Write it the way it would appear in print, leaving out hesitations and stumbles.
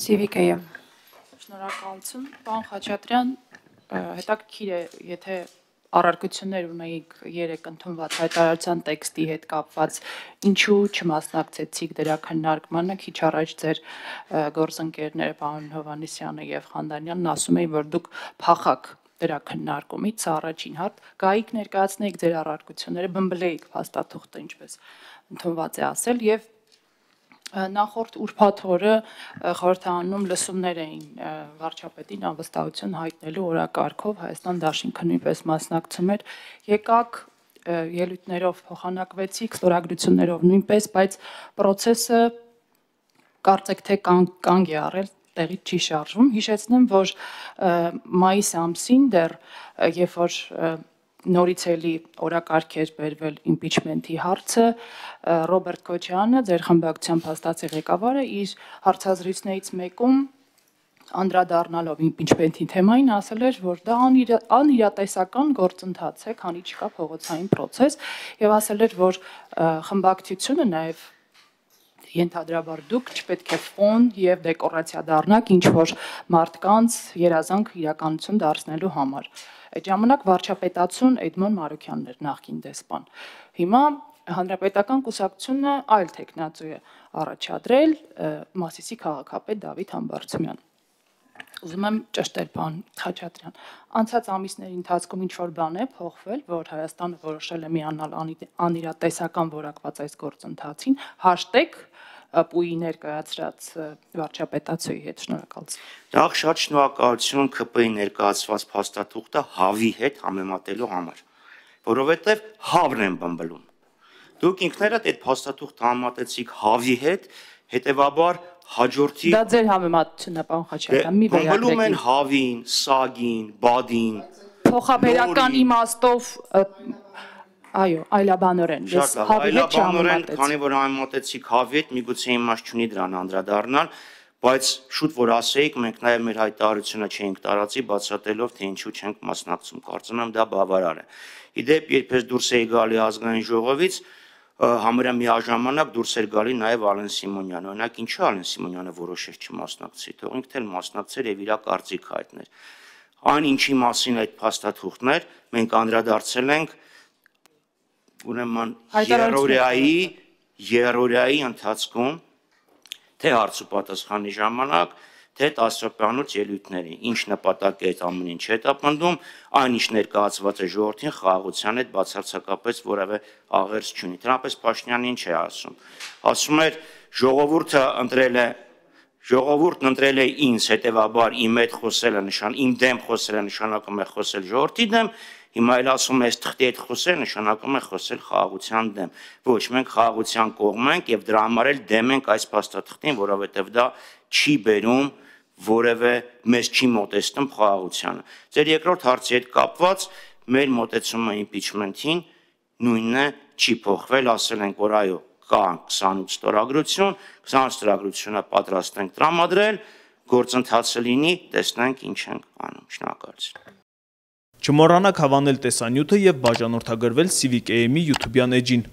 Սիվիկեյը։ Շնորհակալություն, պարոն Խաչատրյան, հետաքրքիր է, եթե առարկություններ ունեիք 3 ընդունված հայտարարության տեքստի հետ կապված, ինչու չմասնակցեցիք դրա քննարկմանը, քիչ առաջ ձեր գործընկերները պարոն Հովհաննիսյանը եւ Խանդանյանն ասում էին, որ դուք փախաք դրա քննարկումից, սա առաջին հարց, գայիք ներկայացնեիք ձեր առարկությունները, բմբլեիք փաստաթուղթը, ինչպես ընդունված է ասել, եւ նախորդ ուրբաթ օրը խորհրդարանում լսումներ էին վարչապետին անվստահություն հայտնելու օրակարգով Հայաստան Դաշինքը նույնպես մասնակցում էր, եկաք ելույթներով փոխանակվեցիք, ստորագրություններով նույնպես, բայց process-ը կարծեք թե կանգ է առել, տեղից չի շարժվում, հիշեցնեմ, որ մայիս ամսին դեռ, երբ որ նորից էլի օրակարգ էր բերվել իմպիչմենթի հարցը, Ռոբերտ Քոչարյանը, ձեր խմբակցության փաստացի ղեկավարը, իր հարցազրույցներից մեկում անդրադառնալով իմպիչմենթի թեմային ասել էր, որ դա անիրատեսական գործընթաց է, քանի չկա փողոցային process, եւ ասել էր, որ խմբակցությունը նաեւ ենթադրաբար դուք չպետք է ֆոն եւ դեկորացիա դառնաք ինչ որ մարդկանց երազանք իրականություն դարձնելու համար։ Այդ ժամանակ վարչապետացուն Էդմոն Մարուքյանն էր նախկին դեսպան։ Հիմա Հանրապետական կուսակցությունը այլ տեխնացու է առաջադրել Մասիսի քաղաքապետ Դավիթ Համբարձումյան։ Ուզում եմ ճշտել պարոն Խաչատրյան, անցած ամիսների ընթացքում ինչ որ բան է փոխվել, որ Հայաստանը որոշել է միանալ անիրատեսական որակված այս գործընթացին, հաշտեք ՊՈՒ-ի ներկայացրած վարչապետացուի հետ, շնորհակալություն։ Նախ շատ շնորհակալություն ԿՊ-ի ներկայացված փաստաթուղթը ՀԱՎ-ի հետ համեմատելու համար, որովհետև ՀԱՎ-ն են բմբլում։ Դուք ինքներդ այդ փաստաթուղթը համեմատեցիք ՀԱՎ-ի հետ, հետևաբար հաջորդի Դա ձեր համեմատությունն է, պարոն Խաչատրյան, մի վերագրեք։ Բմբլում են ՀԱՎ-ին, ՍԱԳ-ին, ԲԱԴ-ին։ Փոխաբերական իմաստով այո, այլաբանորեն, ես ՀԱՎ-ի հետ չհամեմատեցի։ Քանի որ համեմատեցիք ՀԱՎ-ի հետ, միգուցե իմաստ չունի դրան անդրադառնալ, բայց շուտ որ ասեիք, մենք նաև մեր հայտարարությունը չէինք տարածի, բացատրելով, թե ինչու չենք մասնակցում, կարծում եմ դա բավարար է։ Իդեպ, երբ ես դուրս էի գալի ազգային ժողովից, համարյա միաժամանակ դուրս էր գալի նաև Ալեն Սիմոնյանը, օրինակ ինչու Ալեն Սիմոնյանը որոշեց չմասնակցի, թող ինքն էլ մասնակցեր եւ իր կարծիքը հայտներ։ Այն ինչի մասին այդ փաստաթուղթներ, մենք անդրադարձել ենք ուրեմն երրորդյայի ընթացքում, թե հարց ու պատասխանի ժամանակ, թե տասնապահանոց ելույթների, ինչ նպատակ է այդ ամեն ինչ հետապնդում, այն ինչ ներկայացված է ժողովրդին խաղաղության հետ բացարձակապես որևէ աղերս չունի։ Դրանպես Փաշինյանը ինչ է ասում։ Ասում էր ժողովուրդն ընտրել է ինձ, հետևաբար իմ դեմ խոսելը նշանակում է խոսել ժողովրդի դեմ, հիմա էլ ասում է այս թղթի հետ խոսել նշանակում է խոսել խաղաղության դեմ։ Ոչ, մենք խաղաղության կողմ ենք եւ դրա համար էլ դեմ ենք այս փաստաթղթին, որովհետեւ դա չի բերում որևէ մեզ չի մոտեցնում խաղաղությանը։ Ձեր երկրորդ հարցի հետ կապված մեր մոտեցումը իմպիչմենթին նույնն է, չի փոխվել, ասել ենք, որ այո, կա 28 ստորագրություն, 28 ստորագրությունը պատրաստ ենք տրամադրել, գործընթացը լինի, տեսնենք ինչ ենք անում։ Շնորհակալություն։ Չմոռանաք հավանել տեսանյութը եւ բաժանորդագրվել Civic AM-ի YouTube-յան էջին։